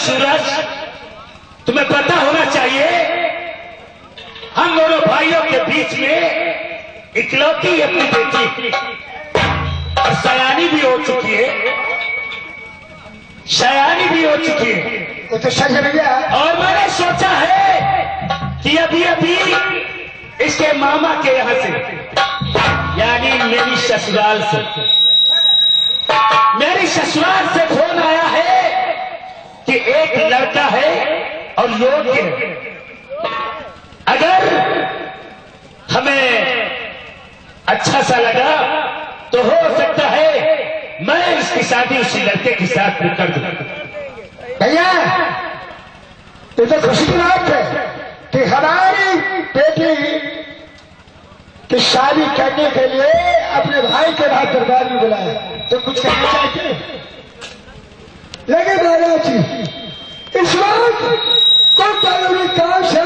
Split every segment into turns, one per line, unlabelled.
सूरज, तुम्हें पता होना चाहिए हम दोनों भाइयों के बीच में इकलौती अपनी बेटी और सयानी भी हो चुकी है, सयानी भी हो चुकी है।
वो तो सच है भैया।
और मैंने सोचा है कि अभी अभी इसके मामा के यहां से, यानी मेरी ससुराल से, मेरी ससुराल से फोन आया है कि एक लड़का है और योग्य है। अगर हमें अच्छा सा लगा तो हो सकता है मैं इसकी शादी उसी लड़के के साथ कर दूं।
भैया ये तो खुशी की बात है कि हमारी बेटी की शादी करने के लिए अपने भाई के बाद दरबार में बुलाया, तो कुछ कहना चाहते हैं? लेकिन महाराज जी, इस वक्त कोई कानूनी काम से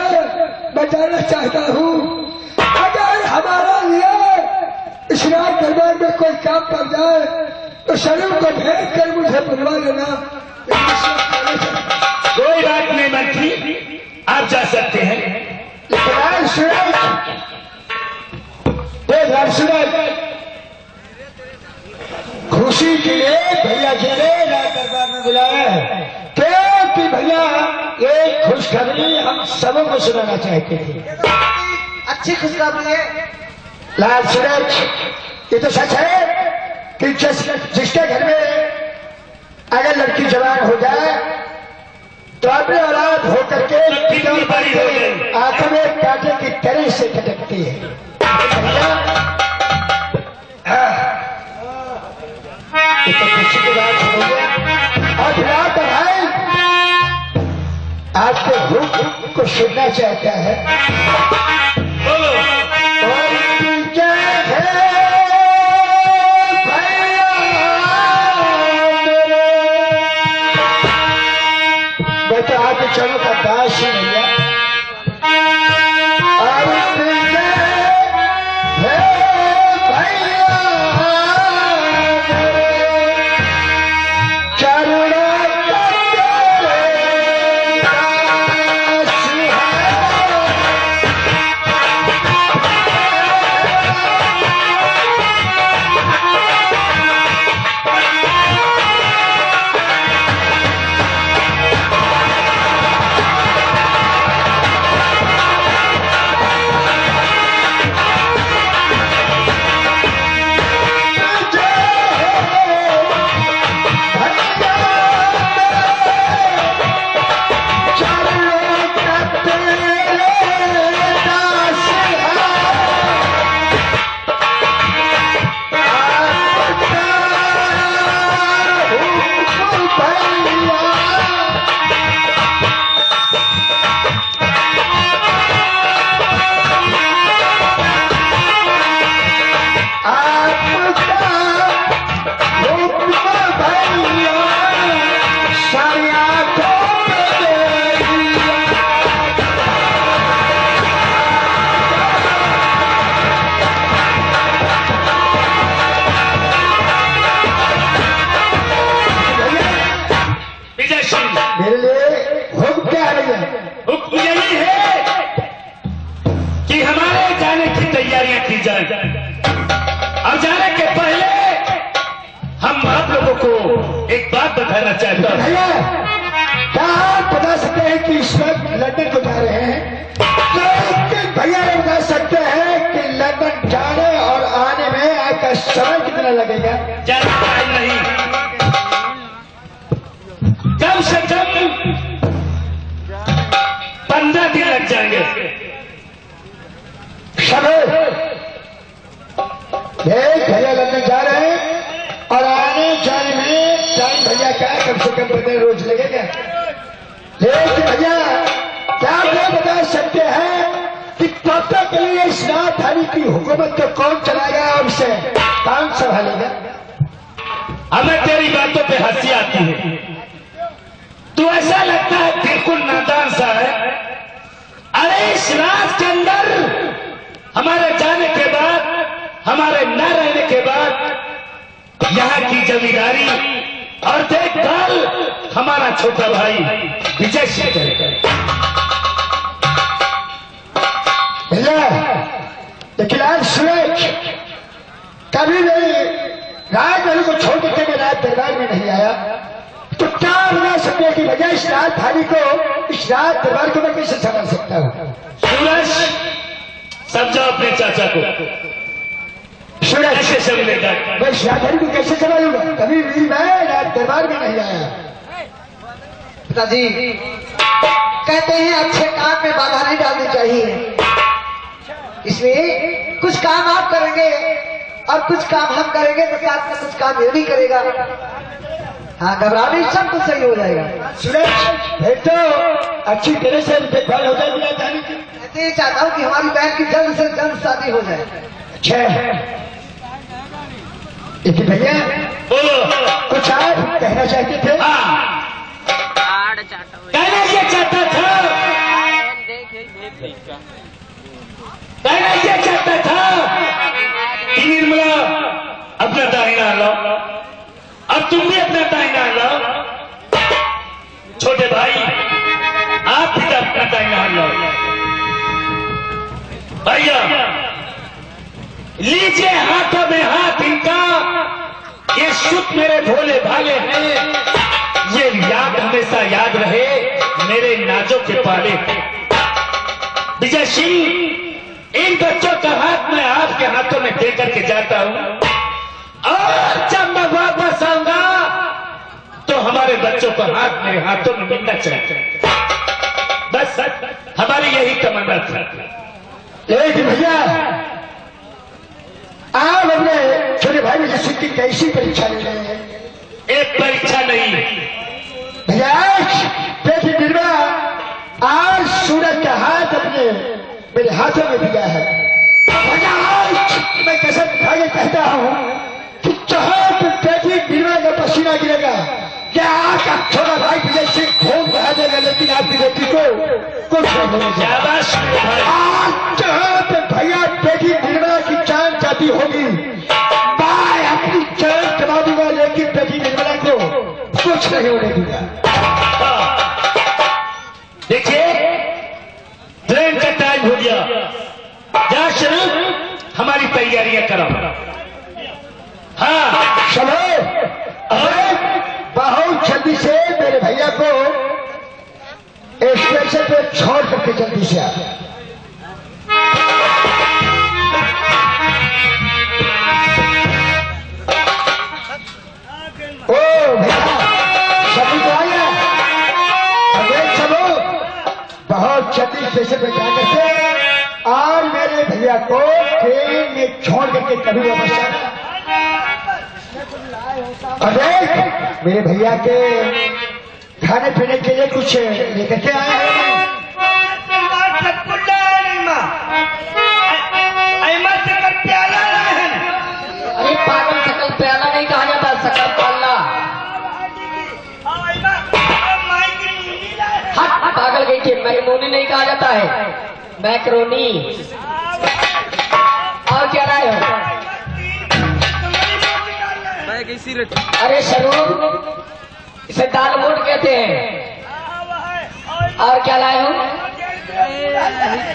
मैं जानना चाहता हूँ, अगर हमारा लिए इस्लाम दरबार में कोई काम पड़ जाए तो शरीफ को भेज कर मुझे बुलवा लेना।
कोई बात नहीं मंत्री, आप जा सकते हैं।
खुशी के लिए भैया जी ने दरबार में बुलाया है, क्योंकि भैया एक खुशखबरी हम सबों को सुनाना चाहते थे।
अच्छी खुशखबरी है
लाल सूरज, ये तो सच है कि जिसके घर में अगर लड़की जवान हो जाए तो अपने औलाद होकर के आंखों में कांटे की तरह से खटकती है। ये तो खुशी की बात हो गया। और फिलहाल तो भाई आपके हुक्म को सुनना चाहता है। मैं तो आपके चरणों का दास ही भैया। मेरे लिए हुक्म क्या है?
हुक्म यही है कि हमारे जाने की तैयारियां की जाए। अब जाने के पहले हम आप लोगों को एक बात बताना चाहता हूं।
भैया क्या आप बता सकते हैं कि इस वक्त लंदन को जा रहे हैं? लेकिन भैया ये बता सकते हैं कि लंदन जाने और आने में आपका समय कितना लगेगा?
ज्यादा टाइम नहीं, कम से कम 15 दिन लग जाएंगे।
भैया लंदन जा रहे हैं और आने जाने में टाइम भैया का कम से कम 15 रोज लगेगा। लेकिन भैया क्या आप बता सकते हैं कि तब तक के लिए इस राजधानी की हुकूमत को कौन चलाएगा और उसे कौन संभालेगा?
हमें तेरी बातों पे हंसी आती है, तो ऐसा लगता है बिल्कुल नादान सा है। अरे इस रात के अंदर हमारे जाने के बाद, हमारे न रहने के बाद यहाँ की जमींदारी और देखभाल हमारा छोटा भाई विजय सिंह करेगा।
भैया लेकिन आज सूरज कभी नहीं राजमहल को छोड़ के मैं राज दरबार में नहीं आया, तो क्या बना सकते कि भैया इस राज थाली को, इस राज दरबार को मैं कैसे संभाल सकता हूँ?
सूरज समझाओ अपने चाचा को,
सूरज
कैसे समझेगा?
मैं इस राज थाली को कैसे संभालूंगा? कभी भी मैं राज दरबार में नहीं आया।
पिताजी कहते हैं अच्छे काम में बाधा नहीं डालनी चाहिए, इसलिए कुछ काम आप करेंगे और कुछ काम हम करेंगे, तो साथ में कुछ काम ये भी करेगा। हाँ, घबराने सब कुछ सही हो जाएगा।
सूरज फिर तो अच्छी तरह से देखभाल हो जाएगी राज थाली की।
मैं तो ये चाहता हूँ कि हमारी बहन की जल्द से जल्द शादी हो जाए।
अच्छा लेकिन भैया
बोलो।
कुछ आप कहना चाहते थे?
हाँ, कहना ये चाहता था, कहना ये चाहता था कि निर्मला अपना दाहिना लो, अब तुम भी अपना दाहिना लो। छोटे भाई आप भी अपना दाहिना लो। भैया लीजिए हाथों में हाथ इनका, ये शुद्ध मेरे भोले भाले हैं, ये याद हमेशा याद रहे मेरे नाजों के पाले। विजय सिंह इन बच्चों का हाथ मैं आपके हाथों में दे करके जाता हूं, और जब मैं वापस आऊंगा तो हमारे बच्चों का हाथ मेरे हाथों में मिलना चाहिए। बस हमारी यही तमन्ना था।
लेकिन भैया आप अपने छोटे भाई विजय सिंह की कैसी परीक्षा ले रहे हैं?
एक परीक्षा नहीं
भैया बेटी निर्मला आज सूरज का हाथ अपने मेरे हाथों में दिया है। भैया आज मैं कसम खा के कहता हूँ कि जहाँ पे बेटी निर्मला का पसीना गिरेगा, क्या आपका छोटा भाई विजय सिंह खून बहा देगा, लेकिन आपकी बेटी को कुछ नहीं होने देगा।
शाबाश मेरे भाई।
आज जहाँ पे भैया बेटी निर्मला की जान जाती होगी, मैं अपनी जान गवा दूंगा, लेकिन बेटी निर्मला को कुछ नहीं होने दूंगा।
देखिए ट्रेन का टाइम हो गया, जा शुरू हमारी तैयारियां करो। हाँ
चलो अरे बहुत जल्दी से मेरे भैया को स्टेशन पे छोड़ करके जल्दी से आ। ओ भैया सभी तो आया, अरे चलो बहुत जल्दी स्टेशन पे जा करके और मेरे भैया को ट्रेन में छोड़ करके कभी वापस आना। अरे मेरे भैया के खाने पीने के लिए कुछ लेकर के आया है।
अरे पागल, सकल प्याला नहीं कहा जाता, सकल पाला। हट पागल गई थी, मैक्रोनी नहीं कहा जाता है, मैक्रोनी। और क्या लाए हो? अरे स्वरूप, इसे दाल मोट कहते हैं। और क्या लाए हो?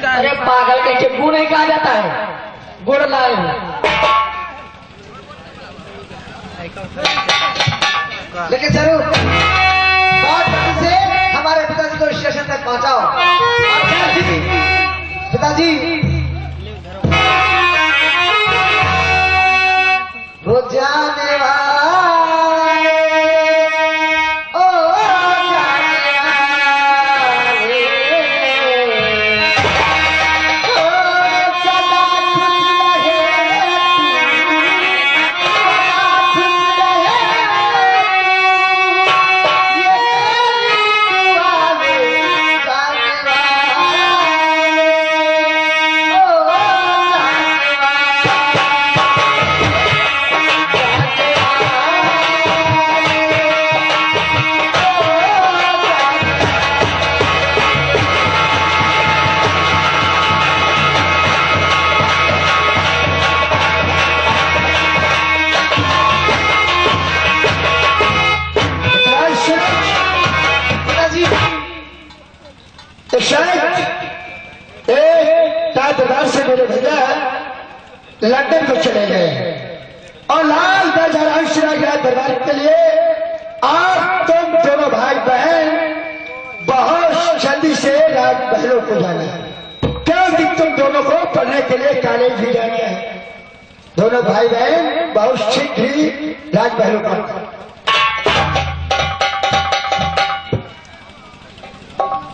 अरे पागल कह के गुड़ नहीं कहा जाता है, गुड़ लाए हो।
लेकिन जरूर बहुत जल्दी से हमारे पिताजी को स्टेशन तक पहुंचाओ। पिताजी वो जाने वाले, ओ जाने वाले, ओ सदा खुश रहे तू, खुश रहे ये वाले जाने वाले।
तो शायद एक दरबार से मेरे भैया लंदन को चले गए और लाल बाजार चला गया दरबार के लिए। आप तुम दोनों भाई बहन बहुत जल्दी से राजमहलों को जाना है, क्योंकि तुम दोनों को पढ़ने के लिए कॉलेज भी जाना है। दोनों भाई बहन बहुत शीघ्र ही राजमहलों का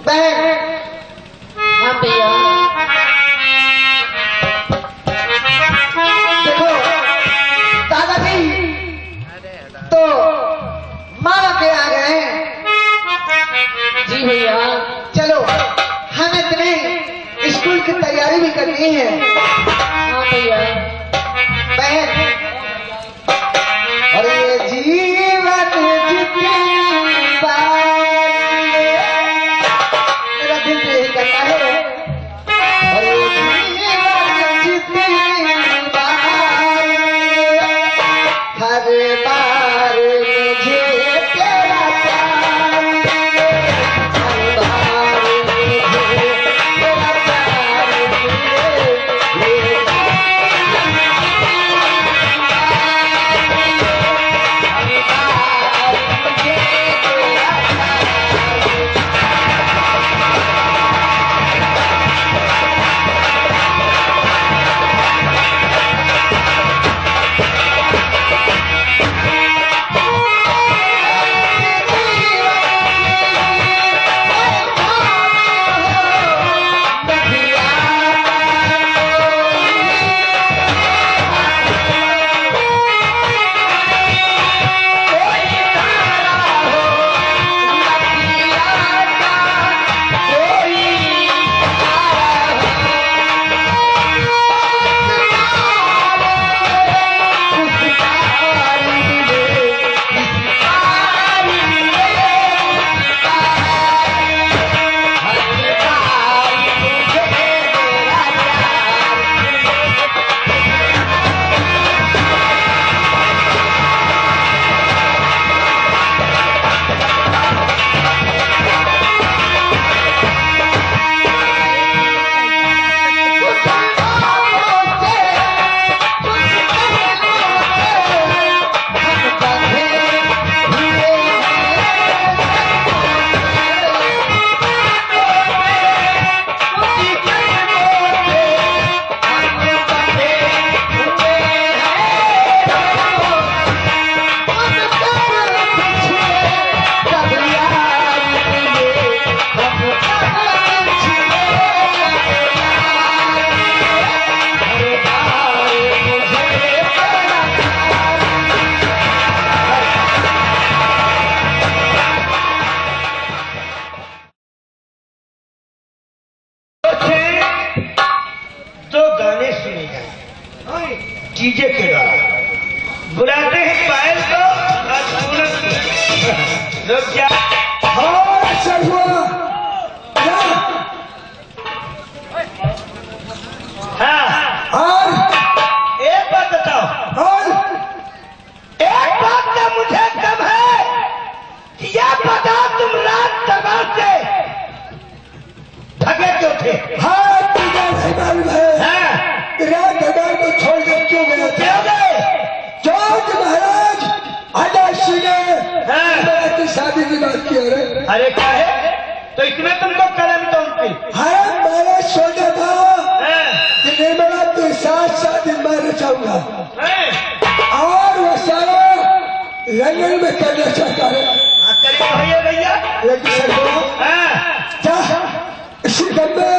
बहन।
हाँ भैया।
देखो दादाजी तो मामा के आ गए हैं।
जी भैया।
चलो हमें तुम्हें स्कूल की तैयारी भी करनी है।
हाँ भैया।
बहन और ये जीवन जितनी बार मेरा दिल तो यही कहता है। और ये जीवन जितनी बार हर बार मुझे तेरा प्यार मिले, हर बार मुझे तेरा प्यार मिले।
डीजे के द्वारा बुलाते हैं पायल को और लोग क्या हाँ
और
एक बात बताओ
और
एक बात का मुझे कम है कि यह पता तुम रात दरबार से भगे क्यों थे?
हाँ तुझे नहीं मालूम है
हाँ
रात दरबार को छोड़ कर क्यों गया था?
क्यों गए?
जॉर्ज महाराज अदाशी ने
हाँ।
निर्मला की शादी की बात की है।
अरे क्या है तो इसमें तुमको कलम कौन थी?
हाँ मैंने सोचा था
हाँ,
कि निर्मला के साथ शादी मैं रचाऊंगा
हाँ।
और वो सारा लंदन में करना चाहता है।
हाँ, करिए भैया
लेकिन सरकार
हाँ,
क्या इसी डब्बे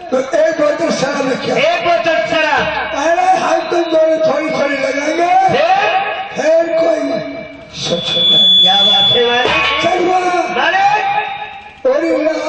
तो एक बोतल शराब रखा
एक बोतल शराब
अरे हम तुम दोनों थोड़ी थोड़ी लगाएंगे फिर कोई सच नहीं।
क्या बात है भाई?
सरकार
अरे
और मेरा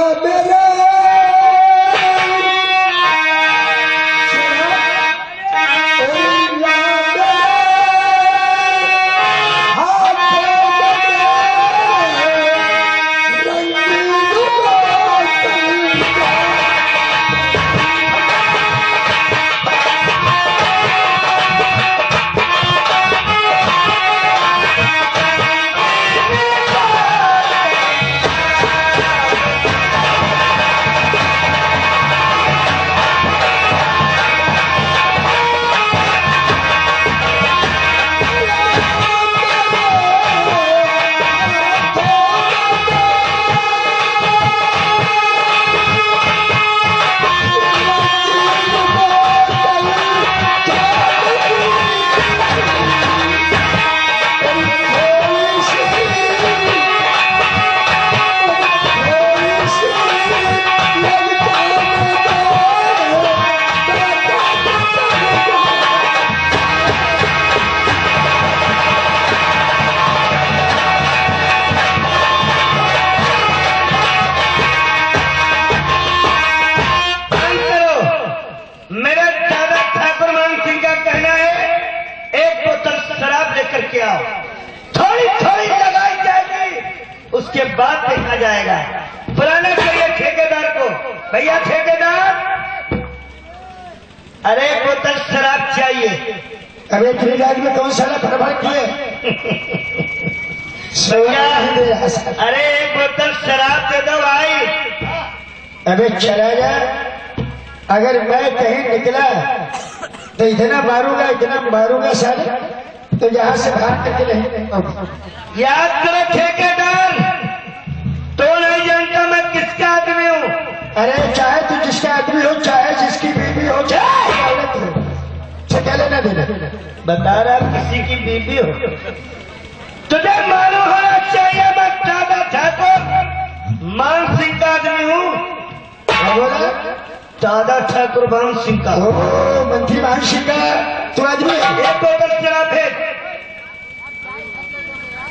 उसके बाद देखा जाएगा। पुराना करिए ठेकेदार को, भैया ठेकेदार, अरे एक बोतल शराब चाहिए।
अरे ठेकेदार में कौन साला फटाफट किए
अरे एक बोतल शराब दे दो भाई।
अबे चला जा, अगर मैं कहीं निकला तो इतना मारूंगा सर, तो यहाँ से बाहर निकले।
याद करो ठेकेदार, तो नहीं जानता मैं किसका आदमी हूँ।
अरे चाहे तू जिसका आदमी हो, चाहे जिसकी बीवी हो, चाहे औरत हो, क्या लेना देना।
बता रहा किसी की बीवी हो, तुझे मालूम होना चाहिए मैं दादा ठाकुर मान सिंह का आदमी हूँ।
क्या बोला?
दादा ठाकुर मान सिंह का।
ओ मंत्री मान सिंह का तू आदमी है?
एक बोतल शराब है।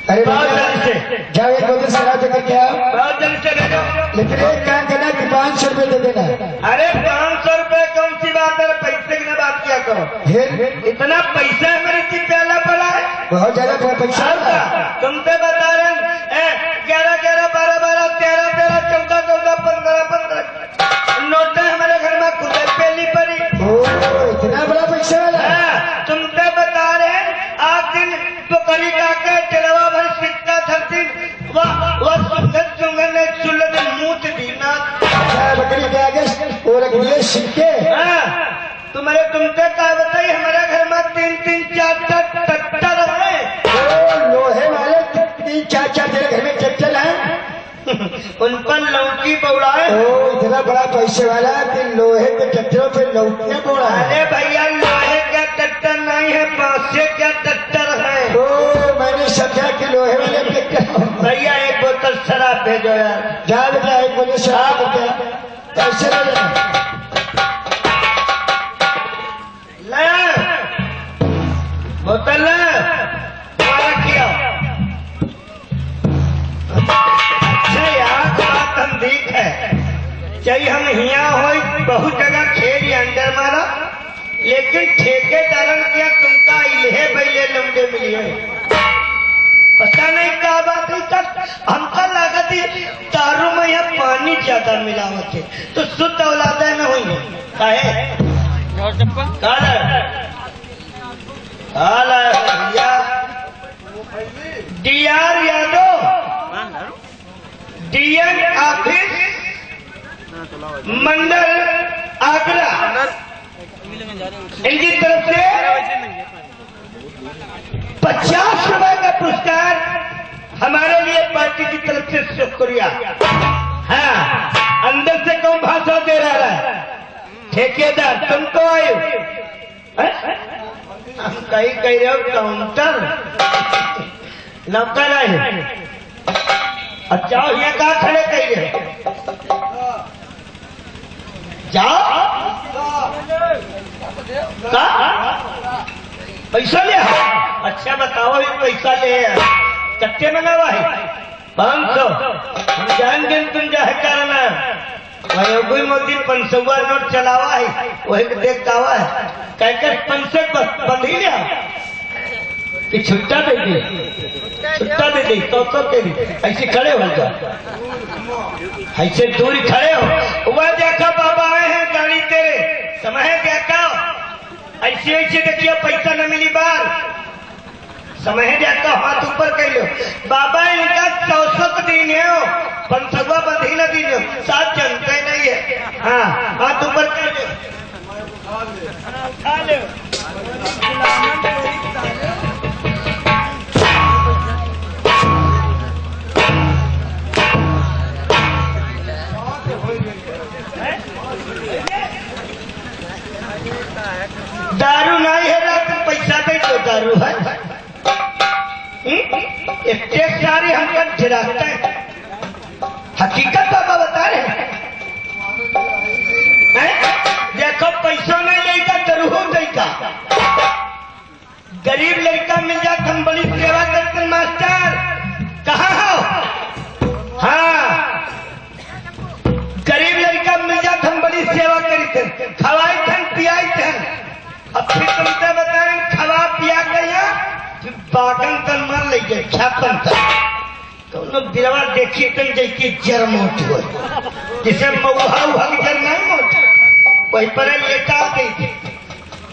अरे
बहुत जल्दी से
जाओ, एक बोतल शराब देकर क्या,
बहुत जल्दी से दे दो।
लेकिन एक काम करना कि 500 रुपये दे देना।
अरे 500 रुपए कौन सी बात है, पैसे की ना बात किया करो।
फिर
इतना पैसा मेरे की प्याला पड़ा है।
बहुत ज्यादा पैसा
अच्छा, तुमसे बता रहे हैं 11, 12, 12, 13, 14, 14, 15 नोट हमारे घर में खुद पहली पड़ी।
ओ इतना बड़ा पैसा वाला।
हाँ, तुमसे बता रहे हैं आज दिन बकरी काके चलवा भर सिक्का धरती वह सुंदर ने चुल्ले में मूत दी ना।
बकरी के आगे वो रख दिए सिक्के।
तुम्हारे तुमसे क्या बताइए, हमारे घर में 3-3, 4-4 ट्रैक्टर है।
ओ लोहे वाले 3-4 तेरे घर में ट्रैक्टर है।
उन पर लौकी बौड़ाए।
ओ इतना बड़ा पैसे वाला कि लोहे के ट्रैक्टरों पे लौकियां बौड़ा है।
अरे भैया लोहे का ट्रैक्टर नहीं है, बांसे का ट्रैक्टर है।
ओ मैंने समझा कि लोहे वाले ट्रैक्टर।
भैया एक बोतल शराब भेजो यार।
जा बेटा, एक बोले शराब पैसे ले लेना।
बोतल किया। अच्छा यार बात हम ठीक है, चाहे हम हिया हो बहुत जगह खेल अंडर मारा, लेकिन ठेकेदारन किया तुमका इले बैले लंबे मिलिए। पता नहीं क्या बात है, तक हमका लागत है दारू में यह पानी ज्यादा मिलावट है, तो शुद्ध औलादे न हुई काहे भैया। डीआर यादव, डीएम ऑफिस मंडल आगरा, इनकी तरफ से 50 रुपए का पुरस्कार हमारे लिए पार्टी की तरफ से शुक्रिया। हाँ, अंदर से कौन भाषण दे रहा है? ठेकेदार तुमको आयु हम कहीं कह रहे हो काउंटर नौकर आए। अच्छा ये कहा खड़े कह रहे जाओ का पैसा ले। अच्छा बताओ ये पैसा ले कच्चे मंगावा है 500। हम जाएंगे तुम जाए करना वही मोदी 500 नोट चलावा है, वही देख दावा है कहकर 500 बंद ही लिया कि छुट्टा दे दी, छुट्टा दे दी तो तेरी ऐसे खड़े हो जा, ऐसे दूर खड़े हो। वह देखा बाबा आए हैं गाड़ी तेरे समय देखा, ऐसे ऐसे देखिए पैसा न मिली बार समय देखा हाथ ऊपर कह लो। बाबा इनका 100 दिन है 500 बंद ही न दी लो, साथ जनते नहीं है। हाँ हाथ ऊपर कर लो, खा लो। दारू नहीं है रात पैसा दे तो दारू है। इतने सारे हमका झिराते हैं, हकीकत बाबा बता रहे हैं। देखो पैसा नहीं लेगा जरूर देगा, गरीब लड़का मिल जाए हम बड़ी सेवा करते मास्टर कहाँ हो। हाँ गरीब लड़का मिल जाए हम बड़ी सेवा करते खवाई थे पियाई थे। अब फिर तुमसे बता रहे खवा पिया गया फिर बागन तन मन ले गए ख्यापन तक तो बिरवा देखी तुम जैसी जर मोट हो जिसे मऊहा उहा की जर नहीं मोट वही पर लेता गई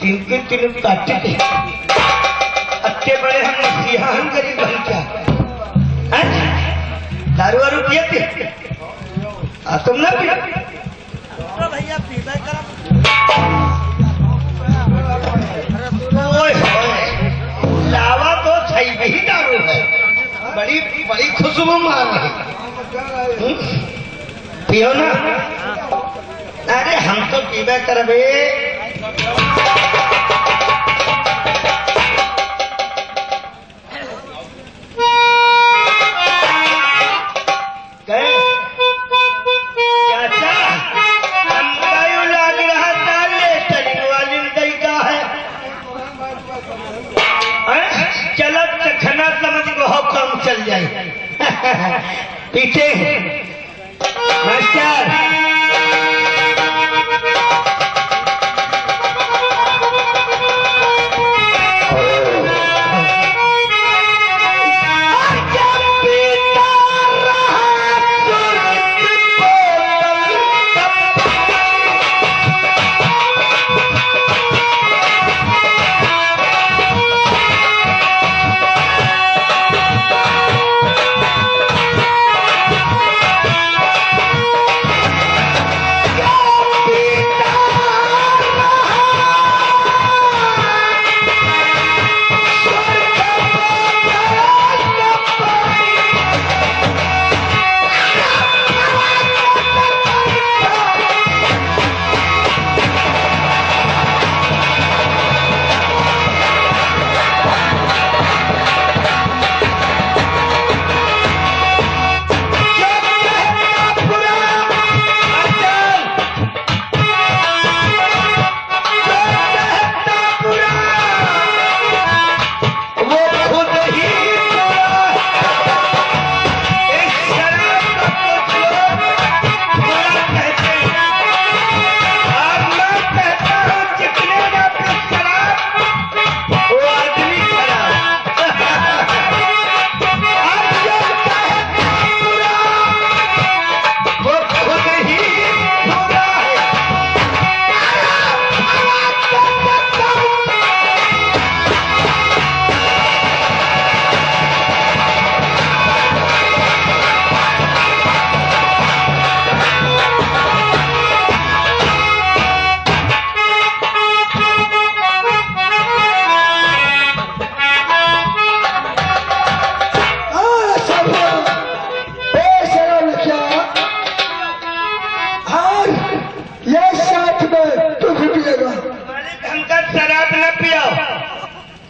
तिनके तिन काट के अच्छे बड़े हम नसीहा हम गरीब हम क्या दारू वारू पिए थे तुम ना पिया
भैया पीबे कर
लावा तो सही ही दारू है बड़ी बड़ी खुशबू मार रही पियो ना अरे हम तो पीबे करबे चल जाए पीछे मास्टर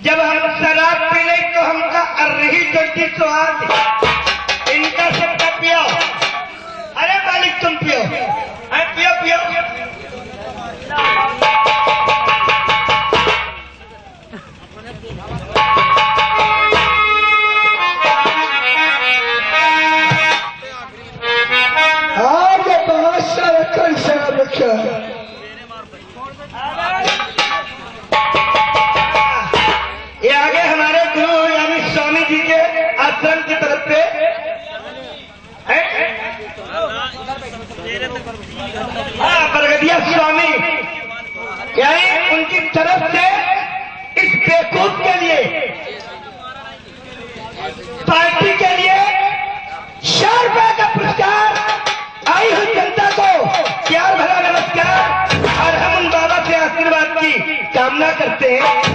जब हम शराब पी ले तो हमका अर्रही जल्दी स्वाद इनका सबका पियो अरे मालिक तुम पियो पियो पियो
आज बहुत सारा कल शराब रखा
ये आगे हमारे गुरु यानी स्वामी जी के आश्रम की तरफ से बरगदिया स्वामी यानी उनकी तरफ से इस बेवकूफ के लिए पार्टी के लिए 100 रुपए का पुरस्कार आई हुई जनता को प्यार भरा नमस्कार और हम उन बाबा से आशीर्वाद की कामना करते हैं।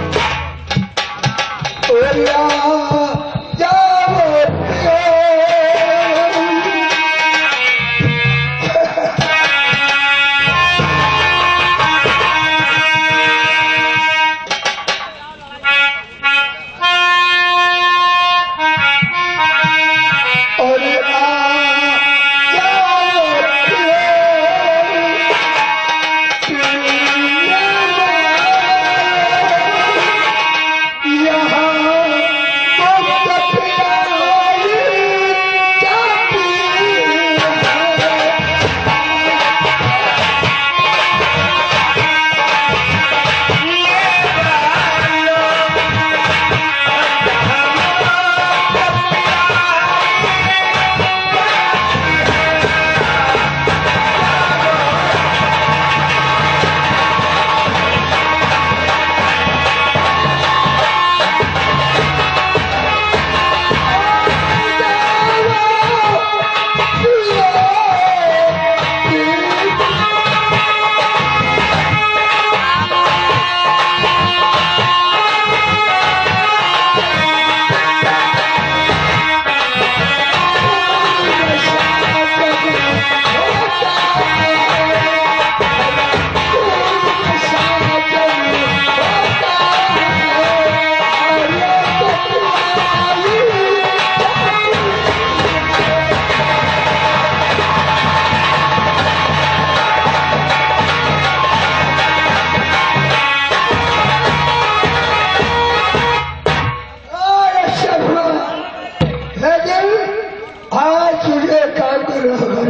करना होगा।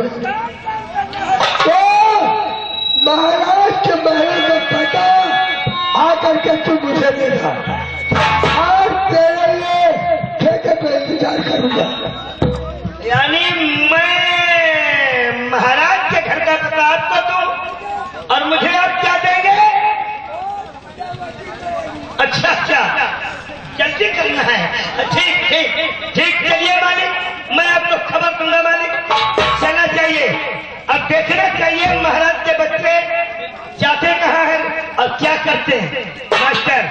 तो महाराज के महल में पता आकर के तू मुझे मिला और तेरे लिए ठेके पे इंतजार करूंगा।
यानी मैं महाराज के घर का पता आपको दूं और मुझे आप क्या देंगे? अच्छा अच्छा, जल्दी करना है। ठीक ठीक ठीक, चलिए मालिक, मैं आपको खबर दूंगा मालिक। चलना चाहिए, अब देखना चाहिए महाराज के बच्चे जाते कहाँ हैं और क्या करते हैं। मास्टर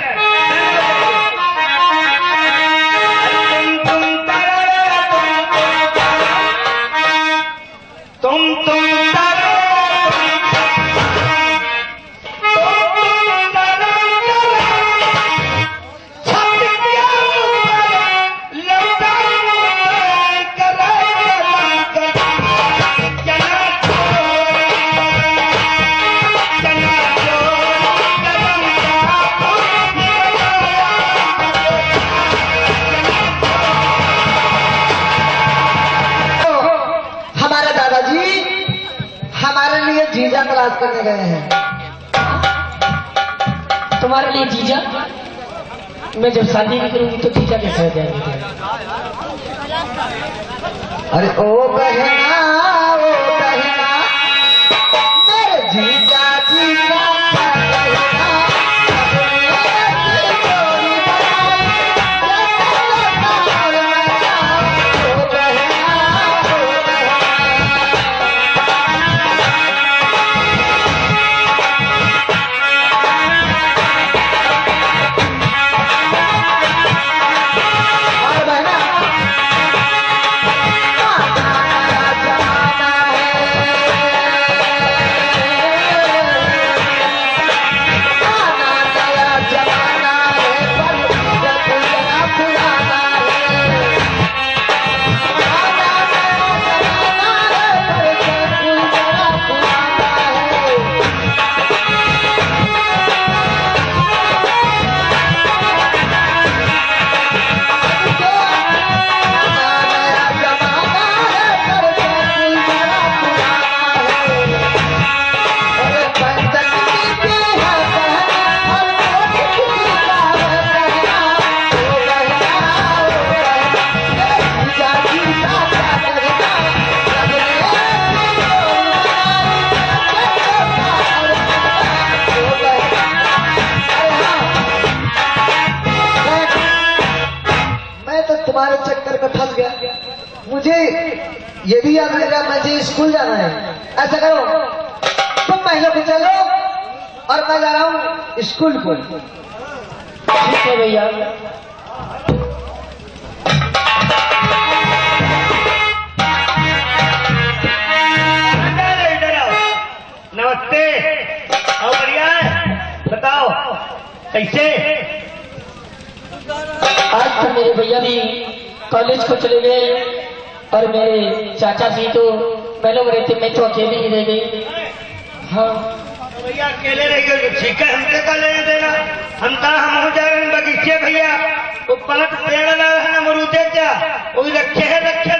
जीजा तलाश करने गए हैं।
तुम्हारे लिए जीजा? मैं जब शादी नहीं करूंगी तो जीजा कैसे हो जाएंगे?
अरे ओ बहना मेरे जीजा जीजा तुम्हारे चक्कर में फंस गया। मुझे ये भी याद रहेगा मुझे स्कूल जाना है। ऐसा करो तुम महिला को चलो और मैं जा रहा हूँ स्कूल को।
ठीक है भैया।
नमस्ते, और बढ़िया है, बताओ कैसे?
आज तो मेरे भैया भी कॉलेज को चले गए और मेरे चाचा जी तो पहले में रहते, मैं तो अकेले ही रह गई। हाँ
भैया अकेले रह गए, ठीक है, हमसे का लेने देना। हम हो जा रहे हैं बगीचे भैया, वो 5 पेड़ लगा है अमरूदे क्या, वो रखे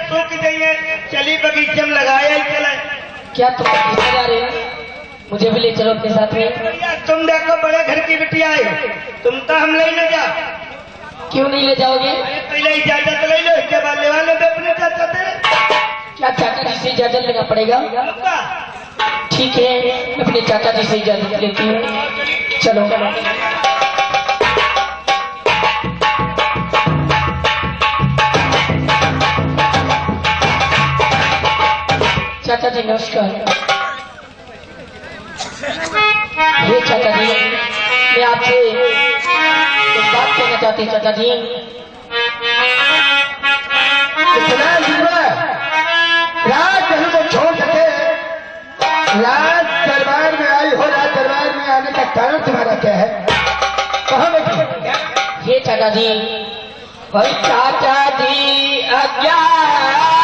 सूख जाइए, चली बगीचे में लगाया ही चले।
क्या तुम बगीचे जा रहे हो? मुझे भी ले चलो अपने साथ में।
भैया तुम देखो बड़े घर की बिटिया है, तुम तो हम ले जा।
क्यों नहीं ले जाओगे?
पहले इजाजत ले लो, इसके बाद लेवा लो अपने चाचा से।
क्या चाचा जी से इजाजत लेना पड़ेगा? ठीक है, अपने चाचा जी से इजाजत लेती हूँ। चलो चाचा जी नमस्कार। ये चाचा जी, मैं आपसे एक बात कहना चाहती हूँ। चाचा जी
इतना राज महल को छोड़ सके, राज दरबार में आई हो, राज दरबार में आने का कारण तुम्हारा क्या है? कहाँ बैठी?
ये चाचा जी, चाचा जी अज्ञान